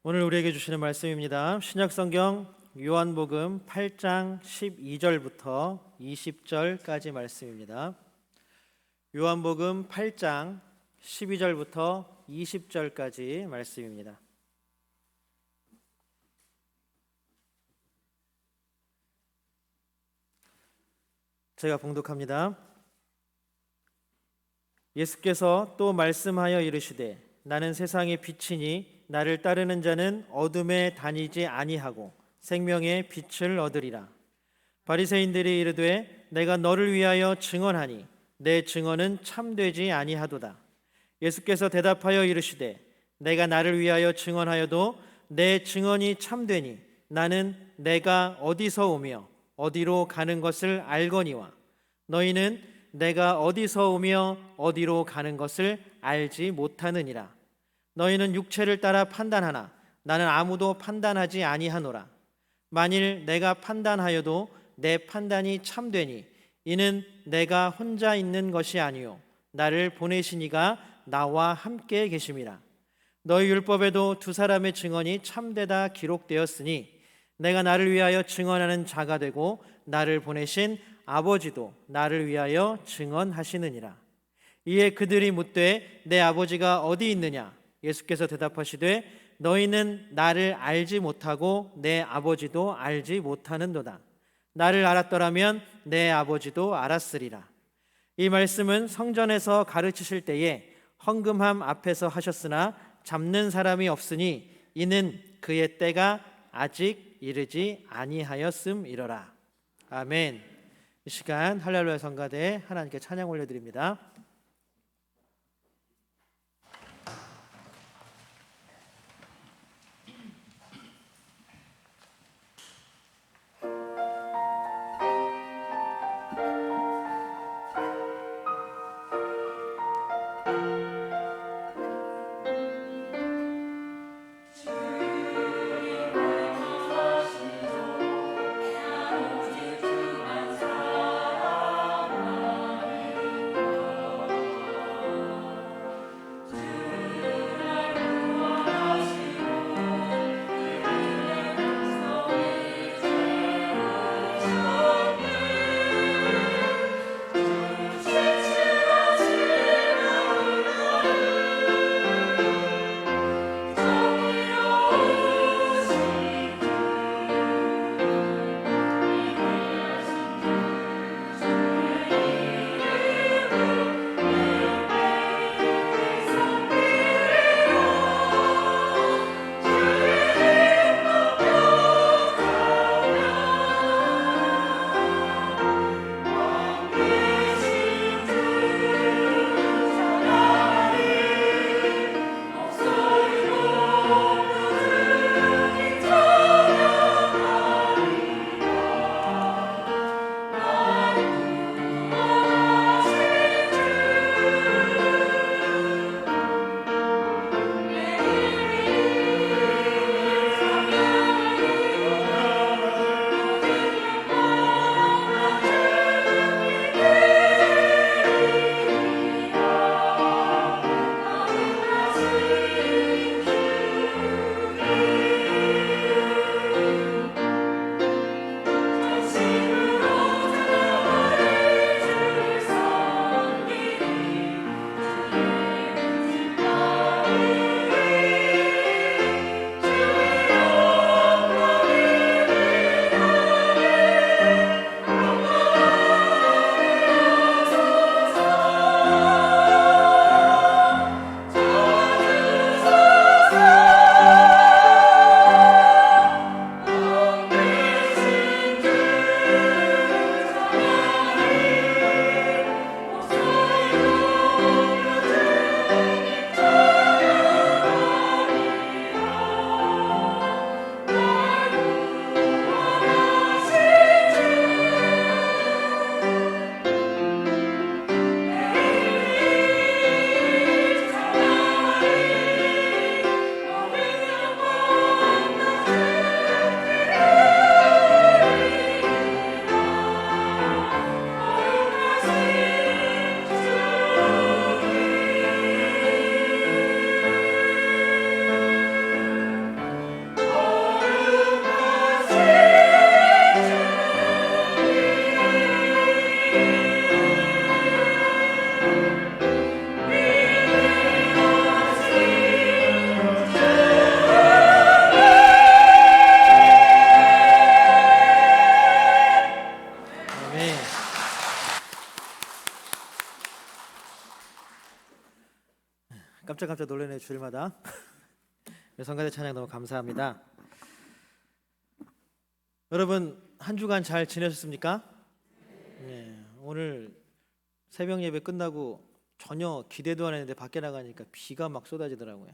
오늘 우리에게 주시는 말씀입니다. 신약성경 요한복음 8장 12절부터 20절까지 말씀입니다. 요한복음 8장 12절부터 20절까지 말씀입니다. 제가 봉독합니다. 예수께서 또 말씀하여 이르시되 나는 세상의 빛이니 나를 따르는 자는 어둠에 다니지 아니하고 생명의 빛을 얻으리라. 바리새인들이 이르되 내가 너를 위하여 증언하니 내 증언은 참되지 아니하도다. 예수께서 대답하여 이르시되 내가 나를 위하여 증언하여도 내 증언이 참되니 나는 내가 어디서 오며 어디로 가는 것을 알거니와 너희는 내가 어디서 오며 어디로 가는 것을 알지 못하느니라. 너희는 육체를 따라 판단하나 나는 아무도 판단하지 아니하노라. 만일 내가 판단하여도 내 판단이 참되니 이는 내가 혼자 있는 것이 아니요 나를 보내신 이가 나와 함께 계심이라. 너희 율법에도 두 사람의 증언이 참되다 기록되었으니 내가 나를 위하여 증언하는 자가 되고 나를 보내신 아버지도 나를 위하여 증언하시느니라. 이에 그들이 묻되 내 아버지가 어디 있느냐? 예수께서 대답하시되 너희는 나를 알지 못하고 내 아버지도 알지 못하는도다. 나를 알았더라면 내 아버지도 알았으리라. 이 말씀은 성전에서 가르치실 때에 헌금함 앞에서 하셨으나 잡는 사람이 없으니 이는 그의 때가 아직 이르지 아니하였음이로라. 아멘. 이 시간 할렐루야 성가대에 하나님께 찬양 올려드립니다. 깜짝 놀라네 주일마다. 성가대 찬양 너무 감사합니다. 여러분 한 주간 잘 지내셨습니까? 네, 오늘 새벽 예배 끝나고 전혀 기대도 안 했는데 밖에 나가니까 비가 막 쏟아지더라고요.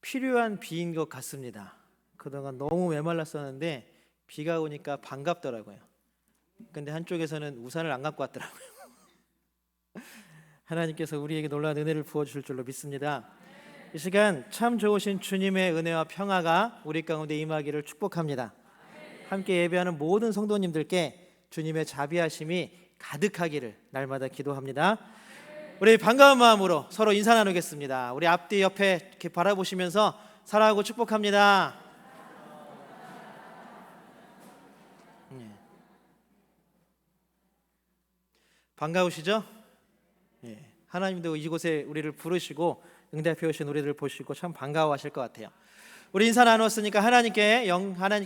필요한 비인 것 같습니다. 그동안 너무 메말랐었는데 비가 오니까 반갑더라고요. 근데 한쪽에서는 우산을 안 갖고 왔더라고요. 하나님께서 우리에게 놀라운 은혜를 부어주실 줄로 믿습니다. 이 시간 참 좋으신 주님의 은혜와 평화가 우리 가운데 임하기를 축복합니다. 함께 예배하는 모든 성도님들께 주님의 자비하심이 가득하기를 날마다 기도합니다. 우리 반가운 마음으로 서로 인사 나누겠습니다. 우리 앞뒤 옆에 이렇게 바라보시면서 사랑하고 축복합니다. 반가우시죠? 하나님도 이곳에 우리를 부르시고 응답해 오신 우리들을 보시고 참 반가워하실 것 같아요. 우리 인사 나눴으니까 하나님께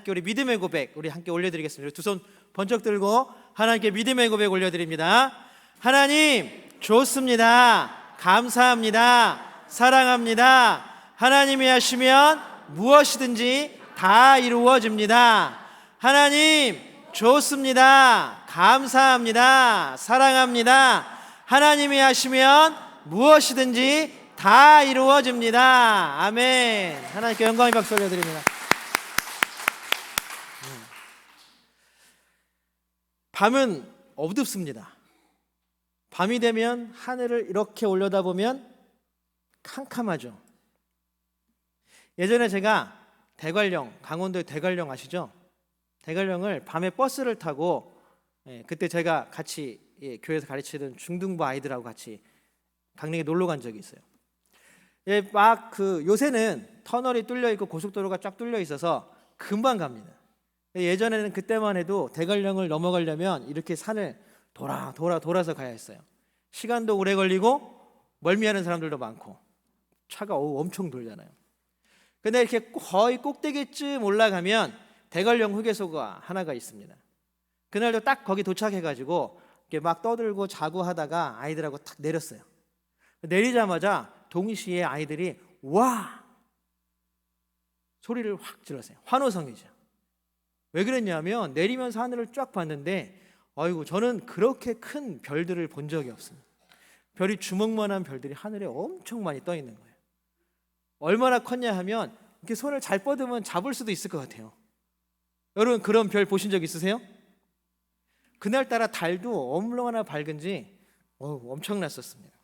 우리 믿음의 고백 우리 함께 올려드리겠습니다. 두 손 번쩍 들고 하나님께 믿음의 고백 올려드립니다. 하나님 좋습니다. 감사합니다. 사랑합니다. 하나님이 하시면 무엇이든지 다 이루어집니다. 하나님 좋습니다. 감사합니다. 사랑합니다. 하나님이 하시면 무엇이든지 다 이루어집니다. 아멘. 하나님께 영광의 박수 올려드립니다. 밤은 어둡습니다. 밤이 되면 하늘을 이렇게 올려다보면 캄캄하죠. 예전에 제가 대관령, 강원도의 대관령 아시죠? 대관령을 밤에 버스를 타고 그때 제가 같이 교회에서 가르치던 중등부 아이들하고 같이 강릉에 놀러 간 적이 있어요. 막 요새는 터널이 뚫려 있고 고속도로가 쫙 뚫려 있어서 금방 갑니다. 예전에는 그때만 해도 대관령을 넘어가려면 이렇게 산을 돌아서 가야 했어요. 시간도 오래 걸리고 멀미하는 사람들도 많고 차가 엄청 돌잖아요. 근데 이렇게 거의 꼭대기쯤 올라가면 대관령 휴게소가 하나가 있습니다. 그날도 딱 거기 도착해가지고 이렇게 막 떠들고 자고 하다가 아이들하고 탁 내렸어요. 내리자마자 동시에 아이들이 와 소리를 확 질렀어요. 환호성이죠. 왜 그랬냐면 내리면서 하늘을 쫙 봤는데 아이고 저는 그렇게 큰 별들을 본 적이 없습니다. 별이 주먹만한 별들이 하늘에 엄청 많이 떠 있는 거예요. 얼마나 컸냐 하면 이렇게 손을 잘 뻗으면 잡을 수도 있을 것 같아요. 여러분 그런 별 보신 적 있으세요? 그날따라 달도 얼마나 밝은지 엄청났었습니다.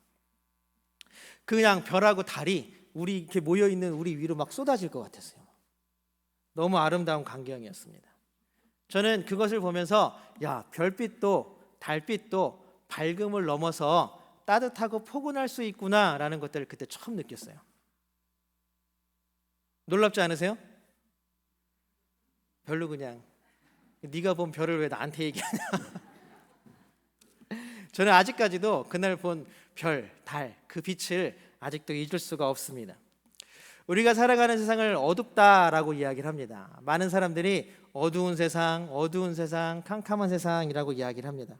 그냥 별하고 달이 우리 이렇게 모여 있는 우리 위로 막 쏟아질 것 같았어요. 너무 아름다운 광경이었습니다. 저는 그것을 보면서 별빛도 달빛도 밝음을 넘어서 따뜻하고 포근할 수 있구나라는 것들을 그때 처음 느꼈어요. 놀랍지 않으세요? 별로 그냥 네가 본 별을 왜 나한테 얘기하냐. 저는 아직까지도 그날 본 별, 달, 그 빛을 아직도 잊을 수가 없습니다. 우리가 살아가는 세상을 어둡다라고 이야기를 합니다. 많은 사람들이 어두운 세상, 캄캄한 세상이라고 이야기를 합니다.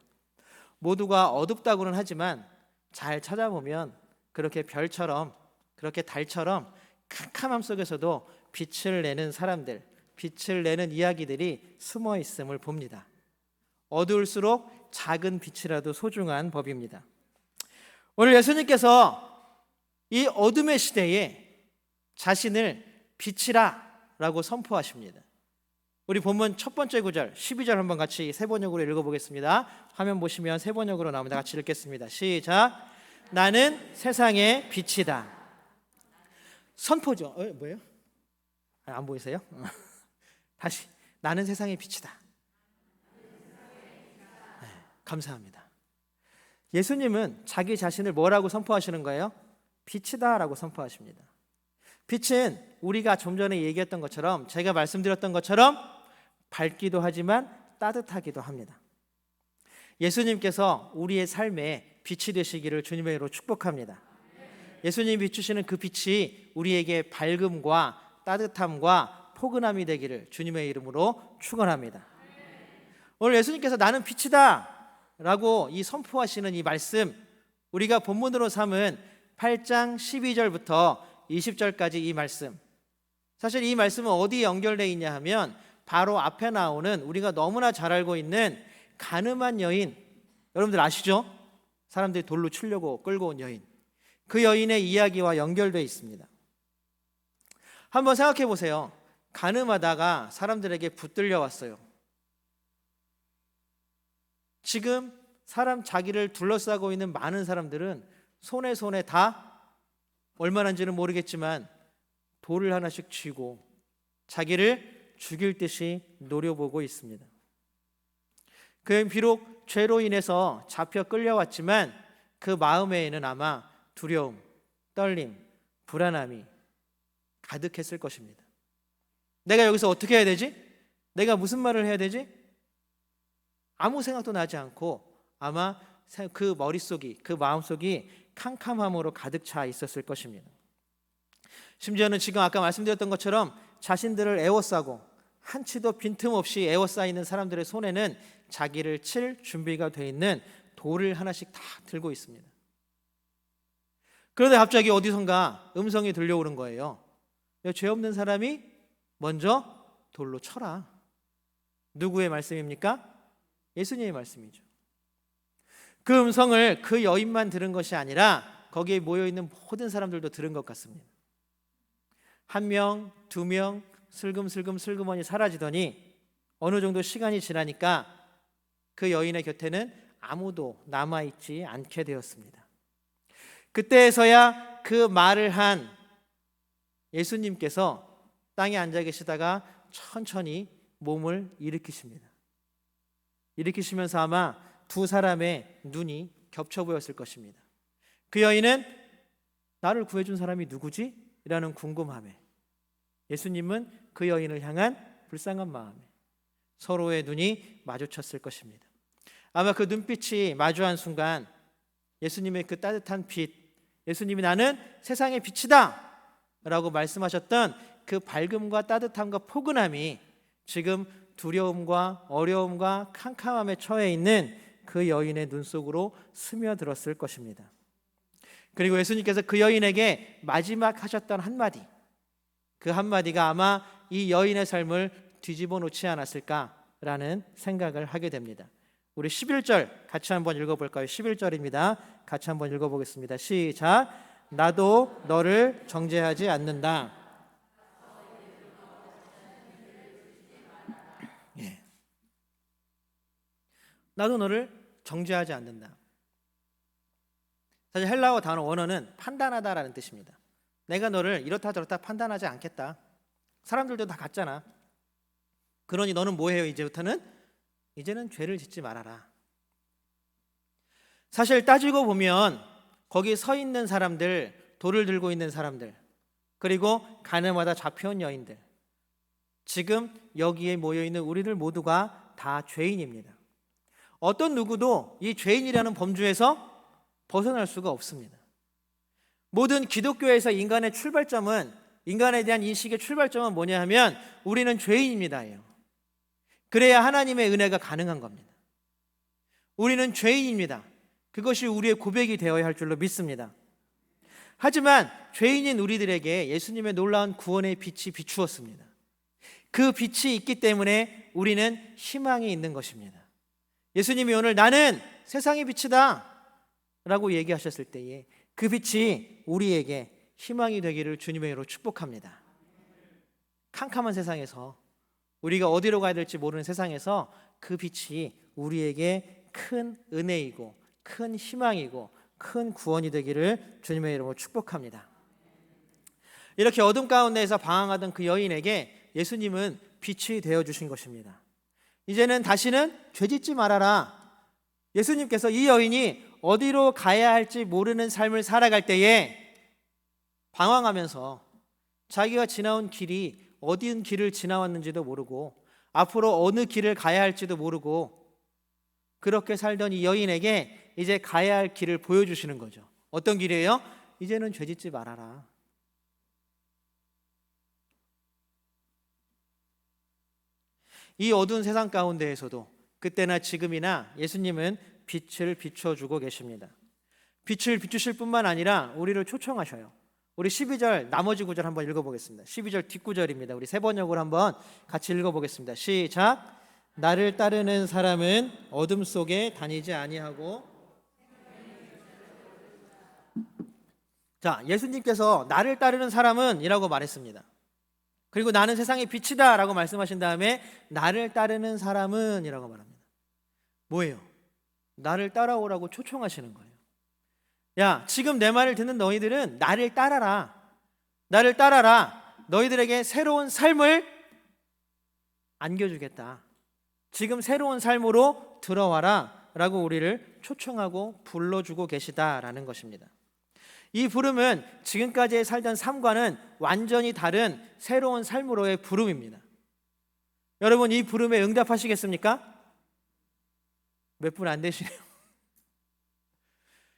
모두가 어둡다고는 하지만 잘 찾아보면 그렇게 별처럼, 그렇게 달처럼 캄캄함 속에서도 빛을 내는 사람들, 빛을 내는 이야기들이 숨어 있음을 봅니다. 어두울수록 작은 빛이라도 소중한 법입니다. 오늘 예수님께서 이 어둠의 시대에 자신을 빛이라 라고 선포하십니다. 우리 본문 첫 번째 구절 12절 한번 같이 세 번역으로 읽어보겠습니다. 화면 보시면 세 번역으로 나옵니다. 같이 읽겠습니다. 시작. 나는 세상의 빛이다. 선포죠. 뭐예요? 안 보이세요? 다시 나는 세상의 빛이다. 네, 감사합니다. 예수님은 자기 자신을 뭐라고 선포하시는 거예요? 빛이다 라고 선포하십니다. 빛은 우리가 좀 전에 얘기했던 것처럼 제가 말씀드렸던 것처럼 밝기도 하지만 따뜻하기도 합니다. 예수님께서 우리의 삶에 빛이 되시기를 주님의 이름으로 축복합니다. 예수님이 비추시는 그 빛이 우리에게 밝음과 따뜻함과 포근함이 되기를 주님의 이름으로 축원합니다. 오늘 예수님께서 나는 빛이다 라고 이 선포하시는 이 말씀, 우리가 본문으로 삼은 8장 12절부터 20절까지 이 말씀, 사실 이 말씀은 어디에 연결되어 있냐 하면 바로 앞에 나오는 우리가 너무나 잘 알고 있는 가늠한 여인, 여러분들 아시죠? 사람들이 돌로 치려고 끌고 온 여인, 그 여인의 이야기와 연결되어 있습니다. 한번 생각해 보세요. 가늠하다가 사람들에게 붙들려 왔어요. 지금 자기를 둘러싸고 있는 많은 사람들은 손에 다 얼마나인지는 모르겠지만 돌을 하나씩 쥐고 자기를 죽일 듯이 노려보고 있습니다. 그는 비록 죄로 인해서 잡혀 끌려왔지만 그 마음에는 아마 두려움, 떨림, 불안함이 가득했을 것입니다. 내가 여기서 어떻게 해야 되지? 내가 무슨 말을 해야 되지? 아무 생각도 나지 않고 아마 그 머릿속이, 그 마음속이 캄캄함으로 가득 차 있었을 것입니다. 심지어는 지금 아까 말씀드렸던 것처럼 자신들을 에워싸고 한치도 빈틈없이 에워싸 있는 사람들의 손에는 자기를 칠 준비가 되어 있는 돌을 하나씩 다 들고 있습니다. 그런데 갑자기 어디선가 음성이 들려오는 거예요. 죄 없는 사람이 먼저 돌로 쳐라. 누구의 말씀입니까? 예수님의 말씀이죠. 그 음성을 그 여인만 들은 것이 아니라 거기에 모여있는 모든 사람들도 들은 것 같습니다. 한 명, 두 명 슬금슬금하니 사라지더니 어느 정도 시간이 지나니까 그 여인의 곁에는 아무도 남아있지 않게 되었습니다. 그때에서야 그 말을 한 예수님께서 땅에 앉아 계시다가 천천히 몸을 일으키시면서 아마 두 사람의 눈이 겹쳐 보였을 것입니다. 그 여인은 나를 구해준 사람이 누구지? 라는 궁금함에, 예수님은 그 여인을 향한 불쌍한 마음에 서로의 눈이 마주쳤을 것입니다. 아마 그 눈빛이 마주한 순간 예수님의 그 따뜻한 빛, 예수님이 나는 세상의 빛이다 라고 말씀하셨던 그 밝음과 따뜻함과 포근함이 지금 두려움과 어려움과 캄캄함에 처해 있는 그 여인의 눈 속으로 스며들었을 것입니다. 그리고 예수님께서 그 여인에게 마지막 하셨던 한마디, 그 한마디가 아마 이 여인의 삶을 뒤집어 놓지 않았을까라는 생각을 하게 됩니다. 우리 11절 같이 한번 읽어볼까요? 11절입니다. 같이 한번 읽어보겠습니다. 시작. 나도 너를 정죄하지 않는다. 예. 나도 너를 정죄하지 않는다. 사실 헬라어 단어 원어는 판단하다라는 뜻입니다. 내가 너를 이렇다 저렇다 판단하지 않겠다. 사람들도 다 같잖아. 그러니 너는 뭐해요? 이제는 죄를 짓지 말아라. 사실 따지고 보면 거기 서 있는 사람들, 돌을 들고 있는 사람들, 그리고 가늠하다 잡혀온 여인들, 지금 여기에 모여있는 우리들 모두가 다 죄인입니다. 어떤 누구도 이 죄인이라는 범주에서 벗어날 수가 없습니다. 모든 기독교에서 인간의 출발점은, 인간에 대한 인식의 출발점은 뭐냐 하면 우리는 죄인입니다. 그래야 하나님의 은혜가 가능한 겁니다. 우리는 죄인입니다. 그것이 우리의 고백이 되어야 할 줄로 믿습니다. 하지만 죄인인 우리들에게 예수님의 놀라운 구원의 빛이 비추었습니다. 그 빛이 있기 때문에 우리는 희망이 있는 것입니다. 예수님이 오늘 나는 세상의 빛이다 라고 얘기하셨을 때에 그 빛이 우리에게 희망이 되기를 주님의 이름으로 축복합니다. 캄캄한 세상에서, 우리가 어디로 가야 될지 모르는 세상에서 그 빛이 우리에게 큰 은혜이고 큰 희망이고 큰 구원이 되기를 주님의 이름으로 축복합니다. 이렇게 어둠 가운데에서 방황하던 그 여인에게 예수님은 빛이 되어주신 것입니다. 이제는 다시는 죄짓지 말아라. 예수님께서 이 여인이 어디로 가야 할지 모르는 삶을 살아갈 때에 방황하면서 자기가 지나온 길이 어디 길을 지나왔는지도 모르고 앞으로 어느 길을 가야 할지도 모르고 그렇게 살던 이 여인에게 이제 가야 할 길을 보여주시는 거죠. 어떤 길이에요? 이제는 죄짓지 말아라. 이 어두운 세상 가운데에서도 그때나 지금이나 예수님은 빛을 비춰주고 계십니다. 빛을 비추실 뿐만 아니라 우리를 초청하셔요. 우리 12절 나머지 구절 한번 읽어보겠습니다. 12절 뒷구절입니다. 우리 세 번역으로 한번 같이 읽어보겠습니다. 시작. 나를 따르는 사람은 어둠 속에 다니지 아니하고. 자, 예수님께서 나를 따르는 사람은 이라고 말했습니다. 그리고 나는 세상의 빛이다 라고 말씀하신 다음에 나를 따르는 사람은 이라고 말합니다. 뭐예요? 나를 따라오라고 초청하시는 거예요. 야, 지금 내 말을 듣는 너희들은 나를 따라라. 나를 따라라. 너희들에게 새로운 삶을 안겨주겠다. 지금 새로운 삶으로 들어와라 라고 우리를 초청하고 불러주고 계시다라는 것입니다. 이 부름은 지금까지 살던 삶과는 완전히 다른 새로운 삶으로의 부름입니다. 여러분, 이 부름에 응답하시겠습니까? 몇 분 안 되시네요.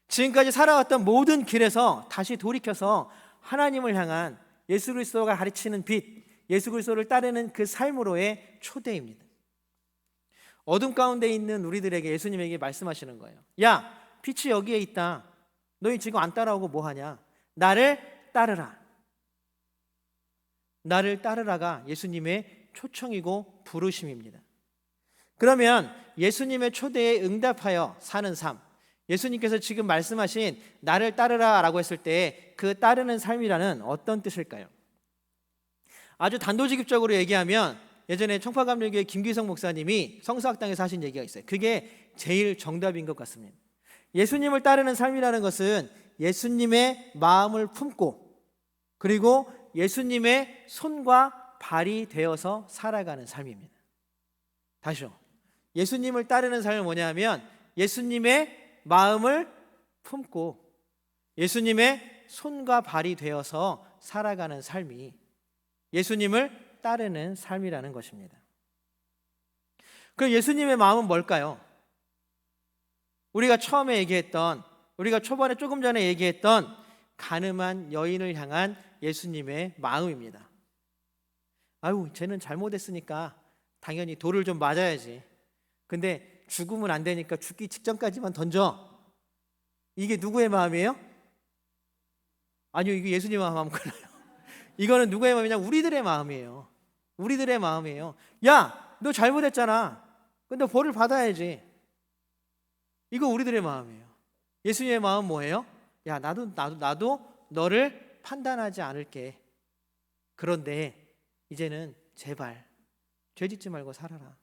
지금까지 살아왔던 모든 길에서 다시 돌이켜서 하나님을 향한 예수 그리스도가 가르치는 빛, 예수 그리스도를 따르는 그 삶으로의 초대입니다. 어둠 가운데 있는 우리들에게 예수님에게 말씀하시는 거예요. 야, 빛이 여기에 있다. 너희 지금 안 따라오고 뭐하냐? 나를 따르라. 나를 따르라가 예수님의 초청이고 부르심입니다. 그러면 예수님의 초대에 응답하여 사는 삶, 예수님께서 지금 말씀하신 나를 따르라 라고 했을 때 그 따르는 삶이라는 어떤 뜻일까요? 아주 단도직입적으로 얘기하면 예전에 청파감리교회 김기성 목사님이 성서학당에서 하신 얘기가 있어요. 그게 제일 정답인 것 같습니다. 예수님을 따르는 삶이라는 것은 예수님의 마음을 품고 그리고 예수님의 손과 발이 되어서 살아가는 삶입니다. 다시요. 예수님을 따르는 삶은 뭐냐면 예수님의 마음을 품고 예수님의 손과 발이 되어서 살아가는 삶이 예수님을 따르는 삶이라는 것입니다. 그럼 예수님의 마음은 뭘까요? 우리가 처음에 얘기했던, 우리가 초반에 조금 전에 얘기했던 가늠한 여인을 향한 예수님의 마음입니다. 아유, 쟤는 잘못했으니까 당연히 돌을 좀 맞아야지. 근데 죽으면 안 되니까 죽기 직전까지만 던져. 이게 누구의 마음이에요? 아니요, 이게 예수님의 마음 몰라요. 이거는 누구의 마음이냐? 우리들의 마음이에요. 우리들의 마음이에요. 야, 너 잘못했잖아. 근데 벌을 받아야지. 이거 우리들의 마음이에요. 예수님의 마음 뭐예요? 야, 나도 너를 판단하지 않을게. 그런데 이제는 제발 죄 짓지 말고 살아라.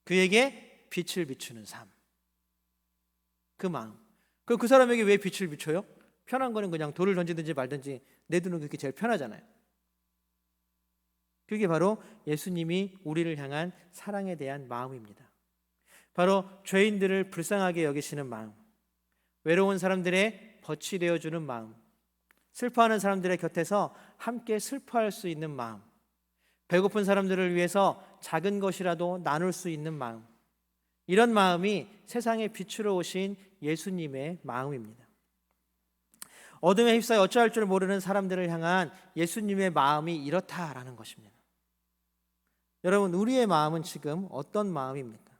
그에게 빛을 비추는 삶. 그 마음. 그 사람에게 왜 빛을 비춰요? 편한 거는 그냥 돌을 던지든지 말든지 내두는 그게 제일 편하잖아요. 그게 바로 예수님이 우리를 향한 사랑에 대한 마음입니다. 바로 죄인들을 불쌍하게 여기시는 마음, 외로운 사람들의 벗이 되어주는 마음, 슬퍼하는 사람들의 곁에서 함께 슬퍼할 수 있는 마음, 배고픈 사람들을 위해서 작은 것이라도 나눌 수 있는 마음, 이런 마음이 세상에 빛으로 오신 예수님의 마음입니다. 어둠에 휩싸여 어찌할 줄 모르는 사람들을 향한 예수님의 마음이 이렇다라는 것입니다. 여러분, 우리의 마음은 지금 어떤 마음입니까?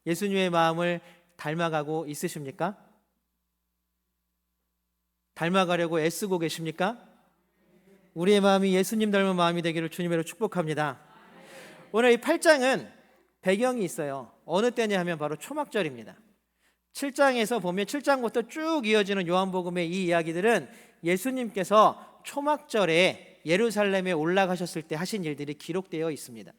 예수님의 마음을 닮아가고 있으십니까? 닮아가려고 애쓰고 계십니까? 우리의 마음이 예수님 닮은 마음이 되기를 주님으로 축복합니다. 오늘 이 8장은 배경이 있어요. 어느 때냐 하면 바로 초막절입니다. 7장에서 보면 7장부터 쭉 이어지는 요한복음의 이 이야기들은 예수님께서 초막절에 예루살렘에 올라가셨을 때 하신 일들이 기록되어 있습니다.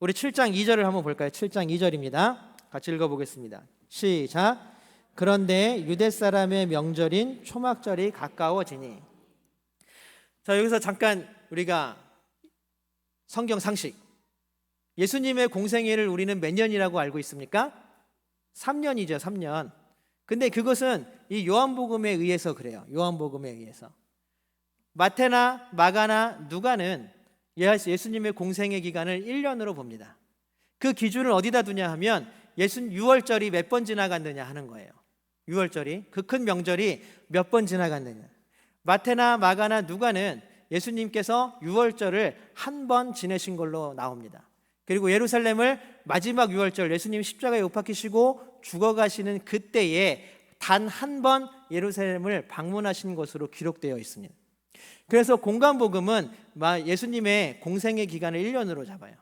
우리 7장 2절을 한번 볼까요? 7장 2절입니다. 같이 읽어보겠습니다. 시작. 그런데 유대 사람의 명절인 초막절이 가까워지니. 자, 여기서 잠깐 우리가 성경 상식. 예수님의 공생애를 우리는 몇 년이라고 알고 있습니까? 3년이죠, 3년. 근데 그것은 이 요한복음에 의해서 그래요. 요한복음에 의해서. 마태나 마가나 누가는 예수님의 공생애 기간을 1년으로 봅니다. 그 기준을 어디다 두냐 하면 6월절이 몇 번 지나갔느냐 하는 거예요. 6월절이, 그 큰 명절이 몇 번 지나갔느냐. 마태나 마가나 누가는 예수님께서 6월절을 한 번 지내신 걸로 나옵니다. 그리고 예루살렘을 마지막 6월절 예수님 십자가에 못 박히시고 죽어가시는 그때에 단 한 번 예루살렘을 방문하신 것으로 기록되어 있습니다. 그래서 공관복음은 예수님의 공생의 기간을 1년으로 잡아요.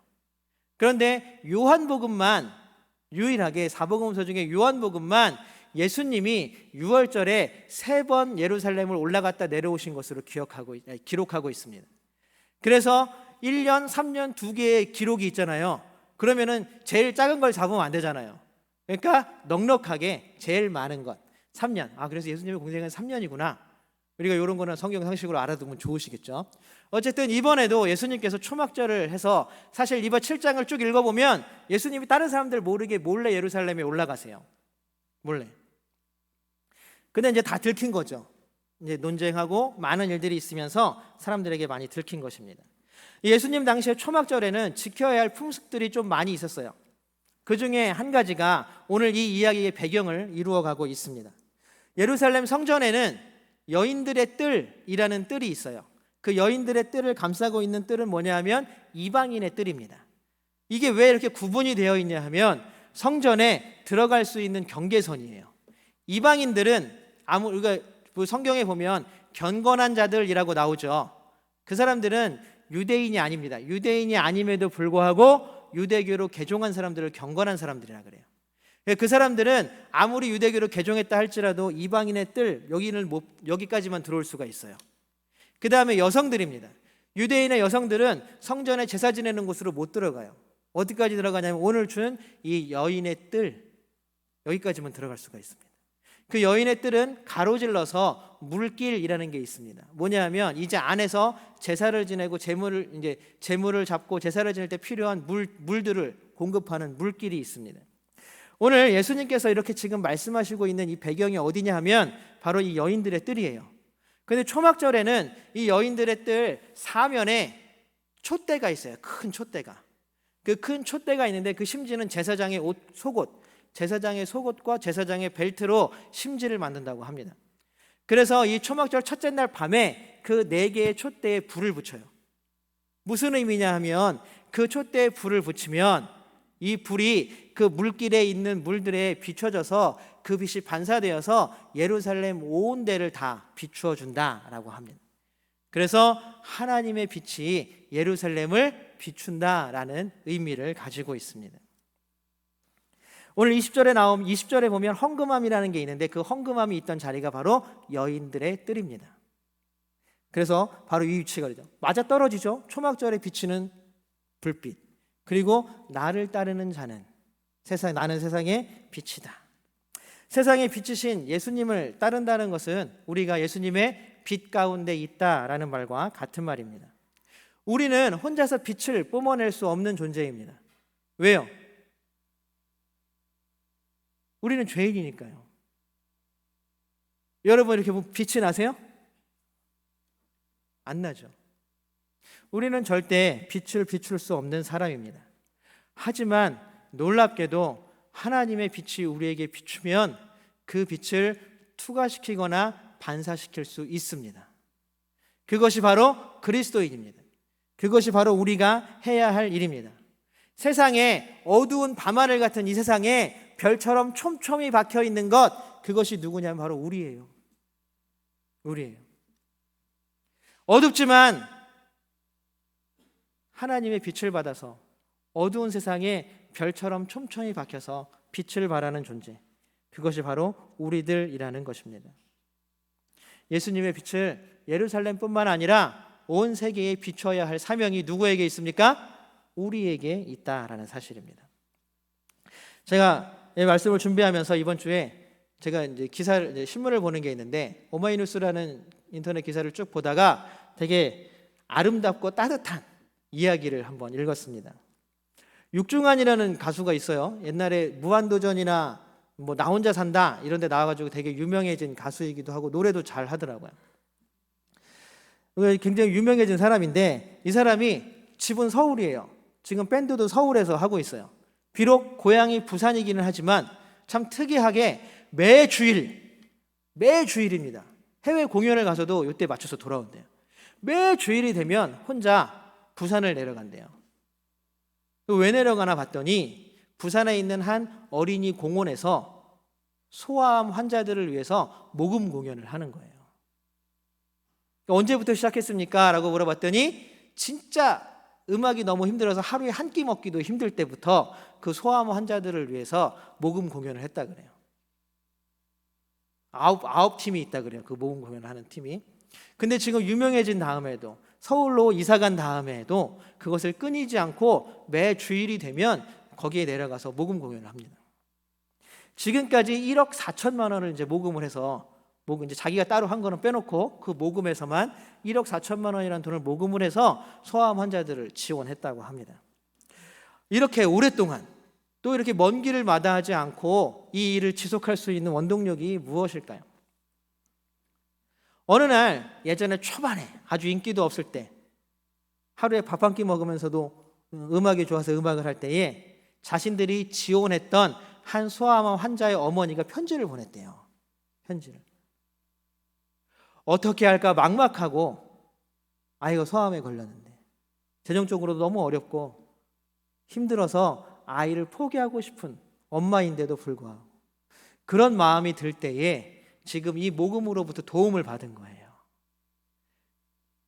그런데 요한복음만 유일하게 사복음서 중에 요한복음만 예수님이 6월절에 3번 예루살렘을 올라갔다 내려오신 것으로 기록하고 있습니다. 그래서 1년, 3년 두 개의 기록이 있잖아요. 그러면은 제일 작은 걸 잡으면 안 되잖아요. 그러니까 넉넉하게 제일 많은 것 3년. 그래서 예수님의 공생은 3년이구나. 우리가 이런 거는 성경 상식으로 알아두면 좋으시겠죠. 어쨌든 이번에도 예수님께서 초막절을 해서 사실 이번 7장을 쭉 읽어보면 예수님이 다른 사람들 모르게 몰래 예루살렘에 올라가세요. 몰래. 근데 이제 다 들킨 거죠. 이제 논쟁하고 많은 일들이 있으면서 사람들에게 많이 들킨 것입니다. 예수님 당시에 초막절에는 지켜야 할 풍습들이 좀 많이 있었어요. 그 중에 한 가지가 오늘 이 이야기의 배경을 이루어가고 있습니다. 예루살렘 성전에는 여인들의 뜰이라는 뜰이 있어요. 그 여인들의 뜰을 감싸고 있는 뜰은 뭐냐 하면 이방인의 뜰입니다. 이게 왜 이렇게 구분이 되어 있냐 하면 성전에 들어갈 수 있는 경계선이에요. 이방인들은 우리가 성경에 보면 경건한 자들이라고 나오죠. 그 사람들은 유대인이 아닙니다. 유대인이 아님에도 불구하고 유대교로 개종한 사람들을 경건한 사람들이라 그래요. 그 사람들은 아무리 유대교로 개종했다 할지라도 이방인의 뜰 여기까지만 들어올 수가 있어요. 그 다음에 여성들입니다. 유대인의 여성들은 성전에 제사 지내는 곳으로 못 들어가요. 어디까지 들어가냐면 오늘 준 이 여인의 뜰 여기까지만 들어갈 수가 있습니다. 그 여인의 뜰은 가로질러서 물길이라는 게 있습니다. 뭐냐면 이제 안에서 제사를 지내고 제물을 잡고 제사를 지낼 때 필요한 물들을 공급하는 물길이 있습니다. 오늘 예수님께서 이렇게 지금 말씀하시고 있는 이 배경이 어디냐 하면 바로 이 여인들의 뜰이에요. 그런데 초막절에는 이 여인들의 뜰 사면에 촛대가 있어요. 큰 촛대가. 그 큰 촛대가 있는데 그 심지는 제사장의 제사장의 속옷과 제사장의 벨트로 심지를 만든다고 합니다. 그래서 이 초막절 첫째 날 밤에 그 4개의 촛대에 불을 붙여요. 무슨 의미냐 하면 그 촛대에 불을 붙이면 이 불이 그 물길에 있는 물들에 비춰져서 그 빛이 반사되어서 예루살렘 온 데를 다 비추어 준다라고 합니다. 그래서 하나님의 빛이 예루살렘을 비춘다라는 의미를 가지고 있습니다. 오늘 20절에 보면 헝금함이라는 게 있는데 그 헝금함이 있던 자리가 바로 여인들의 뜰입니다. 그래서 바로 이 위치가 되죠. 맞아 떨어지죠. 초막절에 비치는 불빛. 그리고 나를 따르는 자는 나는 세상의 빛이다. 세상에 비치신 예수님을 따른다는 것은 우리가 예수님의 빛 가운데 있다라는 말과 같은 말입니다. 우리는 혼자서 빛을 뿜어낼 수 없는 존재입니다. 왜요? 우리는 죄인이니까요. 여러분 이렇게 보면 빛이 나세요? 안 나죠. 우리는 절대 빛을 비출 수 없는 사람입니다. 하지만 놀랍게도 하나님의 빛이 우리에게 비추면 그 빛을 투과시키거나 반사시킬 수 있습니다. 그것이 바로 그리스도인입니다. 그것이 바로 우리가 해야 할 일입니다. 세상에 어두운 밤하늘 같은 이 세상에 별처럼 촘촘히 박혀 있는 것, 그것이 누구냐면 바로 우리예요. 어둡지만 하나님의 빛을 받아서 어두운 세상에 별처럼 촘촘히 박혀서 빛을 발하는 존재, 그것이 바로 우리들이라는 것입니다. 예수님의 빛을 예루살렘뿐만 아니라 온 세계에 비춰야 할 사명이 누구에게 있습니까? 우리에게 있다라는 사실입니다. 제가 이 말씀을 준비하면서 이번 주에 제가 신문을 보는 게 있는데 오마이뉴스라는 인터넷 기사를 쭉 보다가 되게 아름답고 따뜻한 이야기를 한번 읽었습니다. 육중한이라는 가수가 있어요. 옛날에 무한도전이나 나 혼자 산다 이런 데 나와가지고 되게 유명해진 가수이기도 하고 노래도 잘 하더라고요. 굉장히 유명해진 사람인데 이 사람이 집은 서울이에요. 지금 밴드도 서울에서 하고 있어요. 비록 고향이 부산이기는 하지만 참 특이하게 매주일입니다. 해외 공연을 가서도 이때 맞춰서 돌아온대요. 매주일이 되면 혼자 부산을 내려간대요. 왜 내려가나 봤더니 부산에 있는 한 어린이 공원에서 소아암 환자들을 위해서 모금 공연을 하는 거예요. 언제부터 시작했습니까? 라고 물어봤더니 진짜 음악이 너무 힘들어서 하루에 한 끼 먹기도 힘들 때부터 그 소아암 환자들을 위해서 모금 공연을 했다 그래요. 아홉 팀이 있다 그래요. 그 모금 공연을 하는 팀이. 근데 지금 유명해진 다음에도, 서울로 이사 간 다음에도 그것을 끊이지 않고 매 주일이 되면 거기에 내려가서 모금 공연을 합니다. 지금까지 1억 4천만 원을 이제 모금을 해서, 이제 자기가 따로 한 거는 빼놓고 그 모금에서만 1억 4천만 원이라는 돈을 모금을 해서 소아암 환자들을 지원했다고 합니다. 이렇게 오랫동안 또 이렇게 먼 길을 마다하지 않고 이 일을 지속할 수 있는 원동력이 무엇일까요? 어느 날 예전에 초반에 아주 인기도 없을 때, 하루에 밥 한 끼 먹으면서도 음악이 좋아서 음악을 할 때에 자신들이 지원했던 한 소아암 환자의 어머니가 편지를 보냈대요. 편지를. 어떻게 할까 막막하고, 아이가 소아암에 걸렸는데 재정적으로도 너무 어렵고 힘들어서 아이를 포기하고 싶은 엄마인데도 불구하고 그런 마음이 들 때에 지금 이 모금으로부터 도움을 받은 거예요.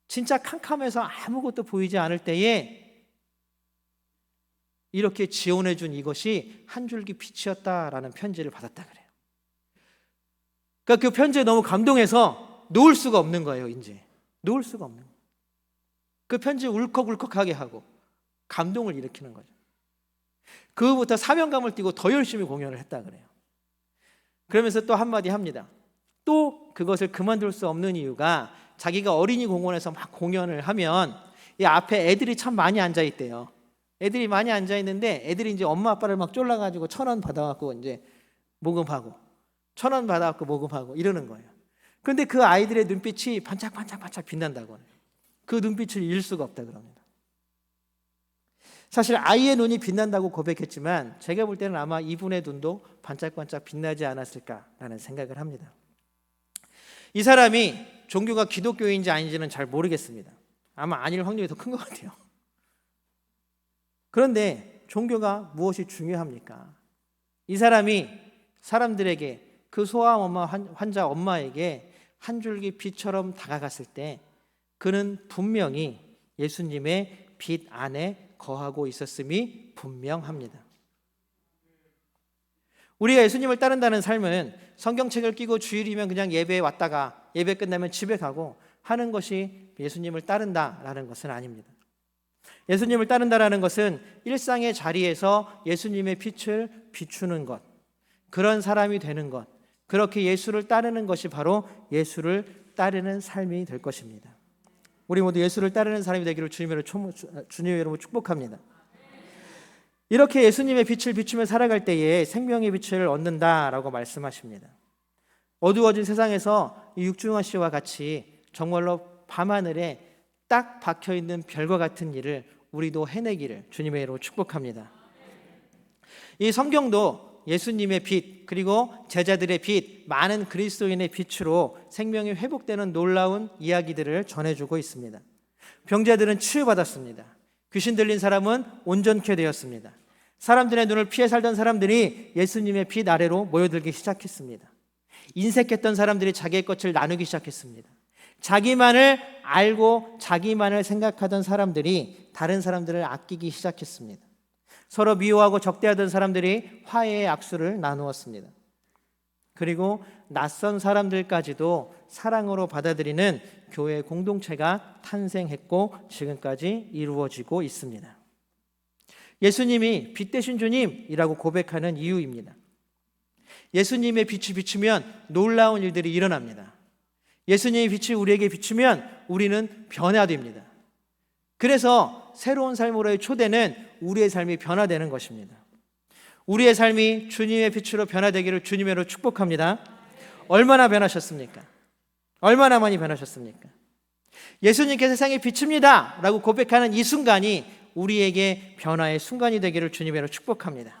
진짜 캄캄해서 아무것도 보이지 않을 때에 이렇게 지원해 준 이것이 한 줄기 빛이었다라는 편지를 받았다 그래요. 그러니까 그 편지에 너무 감동해서 놓을 수가 없는 거예요. 이제 놓을 수가 없는 거예요. 그 편지 울컥울컥하게 하고 감동을 일으키는 거죠. 그 후부터 사명감을 띠고 더 열심히 공연을 했다 그래요. 그러면서 또 한마디 합니다. 또 그것을 그만둘 수 없는 이유가, 자기가 어린이 공원에서 막 공연을 하면 이 앞에 애들이 참 많이 앉아 있대요. 애들이 많이 앉아 있는데 애들이 이제 엄마 아빠를 막 쫄라가지고 1,000원 받아갖고 이제 모금하고, 1,000원 받아갖고 모금하고 이러는 거예요. 그런데 그 아이들의 눈빛이 반짝반짝반짝 빛난다고 해요. 그 눈빛을 잃을 수가 없다 그럽니다. 사실 아이의 눈이 빛난다고 고백했지만 제가 볼 때는 아마 이분의 눈도 반짝반짝 빛나지 않았을까라는 생각을 합니다. 이 사람이 종교가 기독교인지 아닌지는 잘 모르겠습니다. 아마 아닐 확률이 더 큰 것 같아요. 그런데 종교가 무엇이 중요합니까? 이 사람이 사람들에게, 그 소아암 환자 엄마에게 한 줄기 빛처럼 다가갔을 때 그는 분명히 예수님의 빛 안에 거하고 있었음이 분명합니다. 우리가 예수님을 따른다는 삶은 성경책을 끼고 주일이면 그냥 예배에 왔다가 예배 끝나면 집에 가고 하는 것이 예수님을 따른다라는 것은 아닙니다. 예수님을 따른다라는 것은 일상의 자리에서 예수님의 빛을 비추는 것, 그런 사람이 되는 것, 그렇게 예수를 따르는 것이 바로 예수를 따르는 삶이 될 것입니다. 우리 모두 예수를 따르는 사람이 되기를 주님의 이름으로 축복합니다. 이렇게 예수님의 빛을 비추며 살아갈 때에 생명의 빛을 얻는다라고 말씀하십니다. 어두워진 세상에서 육중한 씨와 같이 정말로 밤하늘에 딱 박혀있는 별과 같은 일을 우리도 해내기를 주님의 이름으로 축복합니다. 이 성경도 예수님의 빛, 그리고 제자들의 빛, 많은 그리스도인의 빛으로 생명이 회복되는 놀라운 이야기들을 전해주고 있습니다. 병자들은 치유받았습니다. 귀신 들린 사람은 온전케 되었습니다. 사람들의 눈을 피해 살던 사람들이 예수님의 빛 아래로 모여들기 시작했습니다. 인색했던 사람들이 자기의 것을 나누기 시작했습니다. 자기만을 알고 자기만을 생각하던 사람들이 다른 사람들을 아끼기 시작했습니다. 서로 미워하고 적대하던 사람들이 화해의 악수를 나누었습니다. 그리고 낯선 사람들까지도 사랑으로 받아들이는 교회 공동체가 탄생했고 지금까지 이루어지고 있습니다. 예수님이 빛 되신 주님이라고 고백하는 이유입니다. 예수님의 빛이 비추면 놀라운 일들이 일어납니다. 예수님의 빛이 우리에게 비추면 우리는 변화됩니다. 그래서 새로운 삶으로의 초대는 우리의 삶이 변화되는 것입니다. 우리의 삶이 주님의 빛으로 변화되기를 주님으로 축복합니다. 얼마나 변하셨습니까? 얼마나 많이 변하셨습니까? 예수님께서 세상에 비춥니다 라고 고백하는 이 순간이 우리에게 변화의 순간이 되기를 주님으로 축복합니다.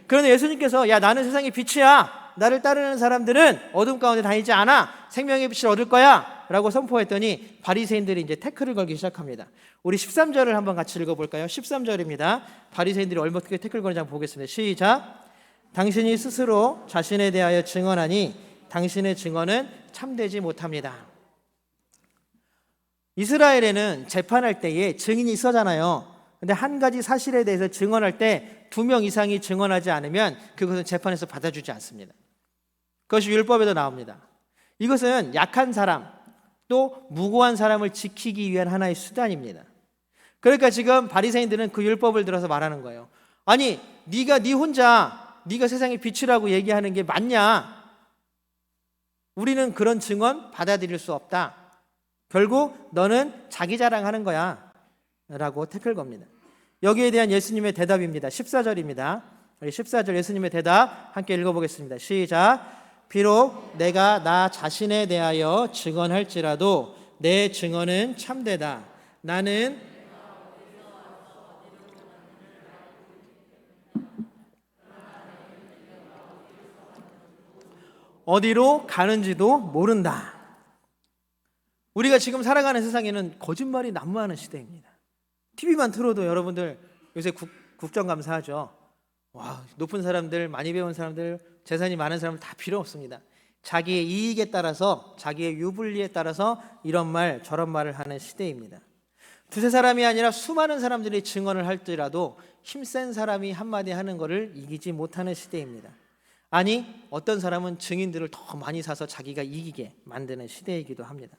그런데 예수님께서 야 나는 세상의 빛이야, 나를 따르는 사람들은 어둠 가운데 다니지 않아, 생명의 빛을 얻을 거야 라고 선포했더니 바리새인들이 이제 태클을 걸기 시작합니다. 우리 13절을 한번 같이 읽어볼까요? 13절입니다. 바리새인들이 어떻게 태클 거는지 한번 보겠습니다. 시작. 당신이 스스로 자신에 대하여 증언하니 당신의 증언은 참되지 못합니다. 이스라엘에는 재판할 때에 증인이 있었잖아요. 근데 한 가지 사실에 대해서 증언할 때 2명 이상이 증언하지 않으면 그것은 재판에서 받아주지 않습니다. 그것이 율법에도 나옵니다. 이것은 약한 사람, 또 무고한 사람을 지키기 위한 하나의 수단입니다. 그러니까 지금 바리새인들은 그 율법을 들어서 말하는 거예요. 아니, 네가 세상의 빛이라고 얘기하는 게 맞냐? 우리는 그런 증언 받아들일 수 없다. 결국 너는 자기 자랑하는 거야 라고 택할 겁니다. 여기에 대한 예수님의 대답입니다. 14절입니다. 14절 예수님의 대답 함께 읽어보겠습니다. 시작. 비록 내가 나 자신에 대하여 증언할지라도 내 증언은 참되다. 나는 어디로 가는지도 모른다. 우리가 지금 살아가는 세상에는 거짓말이 난무하는 시대입니다. TV만 틀어도 여러분들 요새 국정감사하죠. 와, 높은 사람들, 많이 배운 사람들, 재산이 많은 사람들 다 필요 없습니다. 자기의 이익에 따라서, 자기의 유불리에 따라서 이런 말 저런 말을 하는 시대입니다. 두세 사람이 아니라 수많은 사람들이 증언을 할지라도 힘센 사람이 한마디 하는 것을 이기지 못하는 시대입니다. 아니, 어떤 사람은 증인들을 더 많이 사서 자기가 이기게 만드는 시대이기도 합니다.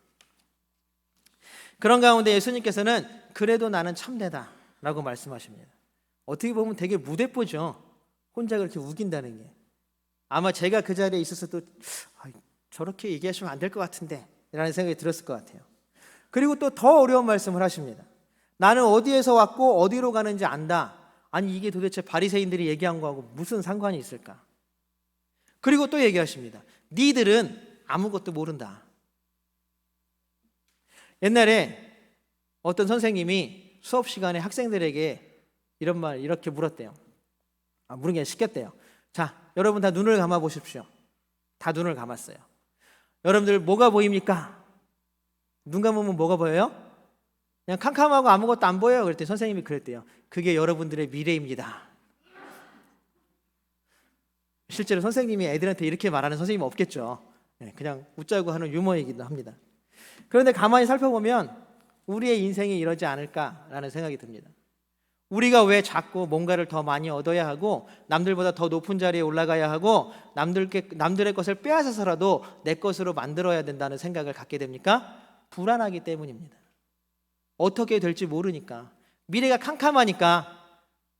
그런 가운데 예수님께서는 그래도 나는 참되다 라고 말씀하십니다. 어떻게 보면 되게 무대뽀죠. 혼자 그렇게 우긴다는 게. 아마 제가 그 자리에 있었어도 저렇게 얘기하시면 안 될 것 같은데 라는 생각이 들었을 것 같아요. 그리고 또 더 어려운 말씀을 하십니다. 나는 어디에서 왔고 어디로 가는지 안다. 아니, 이게 도대체 바리새인들이 얘기한 거하고 무슨 상관이 있을까? 그리고 또 얘기하십니다. 니들은 아무것도 모른다. 옛날에 어떤 선생님이 수업 시간에 학생들에게 이런 말 이렇게 물었대요. 물은 게 시켰대요. 자, 여러분 다 눈을 감아 보십시오. 다 눈을 감았어요. 여러분들 뭐가 보입니까? 눈 감으면 뭐가 보여요? 그냥 캄캄하고 아무것도 안 보여요. 그랬더니 선생님이 그랬대요. 그게 여러분들의 미래입니다. 실제로 선생님이 애들한테 이렇게 말하는 선생님은 없겠죠. 그냥 웃자고 하는 유머이기도 합니다. 그런데 가만히 살펴보면 우리의 인생이 이러지 않을까라는 생각이 듭니다. 우리가 왜 자꾸 뭔가를 더 많이 얻어야 하고 남들보다 더 높은 자리에 올라가야 하고 남들의 것을 빼앗아서라도 내 것으로 만들어야 된다는 생각을 갖게 됩니까? 불안하기 때문입니다. 어떻게 될지 모르니까, 미래가 캄캄하니까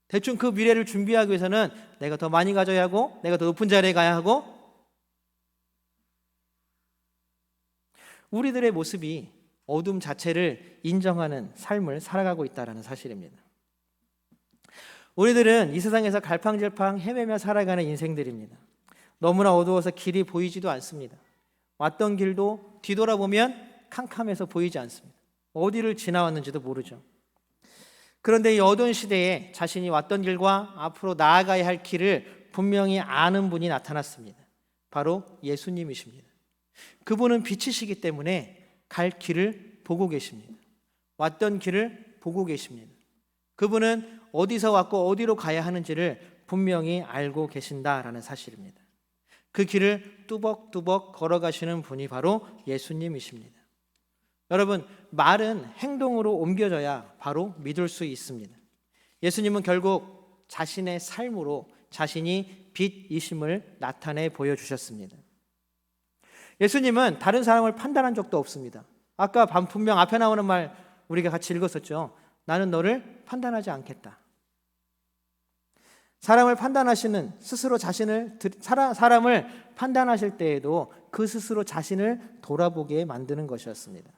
대충 그 미래를 준비하기 위해서는 내가 더 많이 가져야 하고 내가 더 높은 자리에 가야 하고, 우리들의 모습이 어둠 자체를 인정하는 삶을 살아가고 있다는 사실입니다. 우리들은 이 세상에서 갈팡질팡 헤매며 살아가는 인생들입니다. 너무나 어두워서 길이 보이지도 않습니다. 왔던 길도 뒤돌아보면 캄캄해서 보이지 않습니다. 어디를 지나왔는지도 모르죠. 그런데 이 어두운 시대에 자신이 왔던 길과 앞으로 나아가야 할 길을 분명히 아는 분이 나타났습니다. 바로 예수님이십니다. 그분은 빛이시기 때문에 갈 길을 보고 계십니다. 왔던 길을 보고 계십니다. 그분은 어디서 왔고 어디로 가야 하는지를 분명히 알고 계신다라는 사실입니다. 그 길을 뚜벅뚜벅 걸어가시는 분이 바로 예수님이십니다. 여러분, 말은 행동으로 옮겨져야 바로 믿을 수 있습니다. 예수님은 결국 자신의 삶으로 자신이 빛이심을 나타내 보여주셨습니다. 예수님은 다른 사람을 판단한 적도 없습니다. 아까 분명 앞에 나오는 말 우리가 같이 읽었었죠. 나는 너를 판단하지 않겠다. 사람을 판단하시는 스스로 사람을 판단하실 때에도 그 스스로 자신을 돌아보게 만드는 것이었습니다.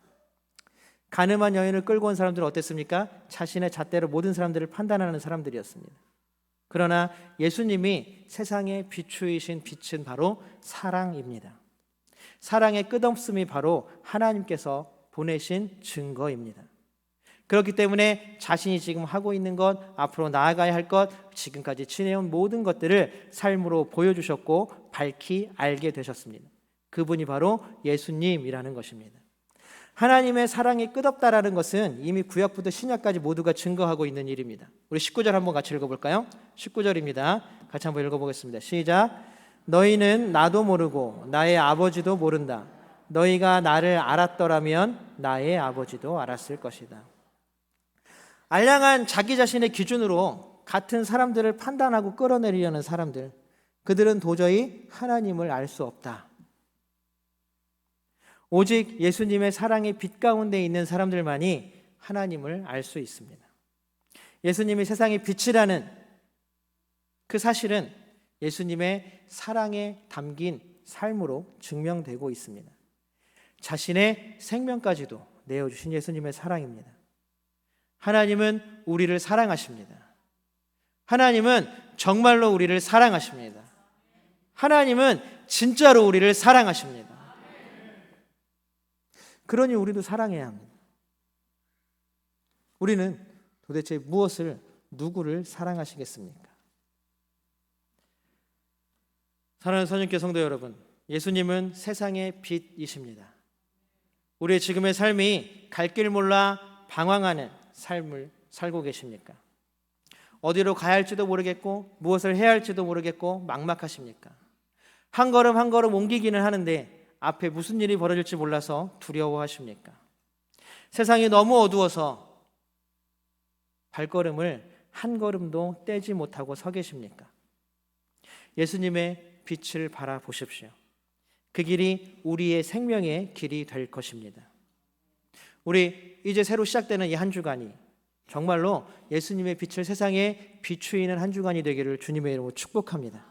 가늠한 여인을 끌고 온 사람들은 어땠습니까? 자신의 잣대로 모든 사람들을 판단하는 사람들이었습니다. 그러나 예수님이 세상의 비추이신 빛은 바로 사랑입니다. 사랑의 끝없음이 바로 하나님께서 보내신 증거입니다. 그렇기 때문에 자신이 지금 하고 있는 것, 앞으로 나아가야 할 것, 지금까지 지내온 모든 것들을 삶으로 보여주셨고 밝히 알게 되셨습니다. 그분이 바로 예수님이라는 것입니다. 하나님의 사랑이 끝없다라는 것은 이미 구약부터 신약까지 모두가 증거하고 있는 일입니다. 우리 19절 한번 같이 읽어볼까요? 19절입니다. 같이 한번 읽어보겠습니다. 시작. 너희는 나도 모르고 나의 아버지도 모른다. 너희가 나를 알았더라면 나의 아버지도 알았을 것이다. 알량한 자기 자신의 기준으로 같은 사람들을 판단하고 끌어내리려는 사람들, 그들은 도저히 하나님을 알 수 없다. 오직 예수님의 사랑의 빛 가운데 있는 사람들만이 하나님을 알 수 있습니다. 예수님이 세상의 빛이라는 그 사실은 예수님의 사랑에 담긴 삶으로 증명되고 있습니다. 자신의 생명까지도 내어주신 예수님의 사랑입니다. 하나님은 우리를 사랑하십니다. 하나님은 정말로 우리를 사랑하십니다. 하나님은 진짜로 우리를 사랑하십니다. 그러니 우리도 사랑해야 합니다. 우리는 도대체 무엇을, 누구를 사랑하시겠습니까? 사랑하는 선님께 성도 여러분, 예수님은 세상의 빛이십니다. 우리의 지금의 삶이 갈 길 몰라 방황하는 삶을 살고 계십니까? 어디로 가야 할지도 모르겠고 무엇을 해야 할지도 모르겠고 막막하십니까? 한 걸음 한 걸음 옮기기는 하는데 앞에 무슨 일이 벌어질지 몰라서 두려워하십니까? 세상이 너무 어두워서 발걸음을 한 걸음도 떼지 못하고 서 계십니까? 예수님의 빛을 바라보십시오. 그 길이 우리의 생명의 길이 될 것입니다. 우리 이제 새로 시작되는 이 한 주간이 정말로 예수님의 빛을 세상에 비추이는 한 주간이 되기를 주님의 이름으로 축복합니다.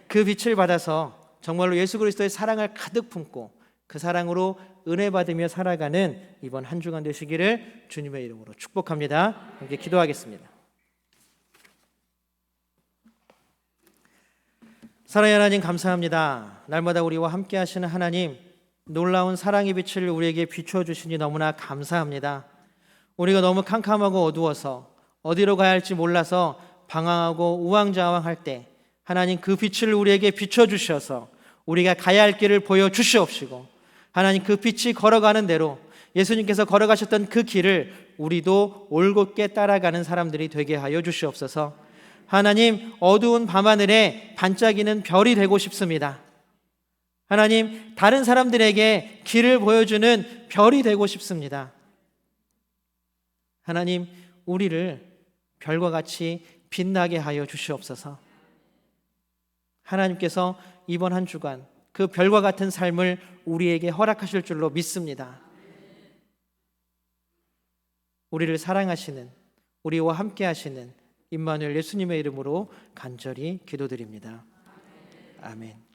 그 빛을 받아서 정말로 예수 그리스도의 사랑을 가득 품고 그 사랑으로 은혜 받으며 살아가는 이번 한 주간 되시기를 주님의 이름으로 축복합니다. 함께 기도하겠습니다. 사랑의 하나님 감사합니다. 날마다 우리와 함께 하시는 하나님, 놀라운 사랑의 빛을 우리에게 비추어 주시니 너무나 감사합니다. 우리가 너무 캄캄하고 어두워서 어디로 가야 할지 몰라서 방황하고 우왕좌왕할 때 하나님 그 빛을 우리에게 비춰 주셔서 우리가 가야 할 길을 보여 주시옵시고, 하나님 그 빛이 걸어가는 대로 예수님께서 걸어가셨던 그 길을 우리도 올곧게 따라가는 사람들이 되게 하여 주시옵소서. 하나님, 어두운 밤하늘에 반짝이는 별이 되고 싶습니다. 하나님, 다른 사람들에게 길을 보여주는 별이 되고 싶습니다. 하나님, 우리를 별과 같이 빛나게 하여 주시옵소서. 하나님께서 이번 한 주간 그 별과 같은 삶을 우리에게 허락하실 줄로 믿습니다. 우리를 사랑하시는, 우리와 함께 하시는 임마누엘 예수님의 이름으로 간절히 기도드립니다. 아멘.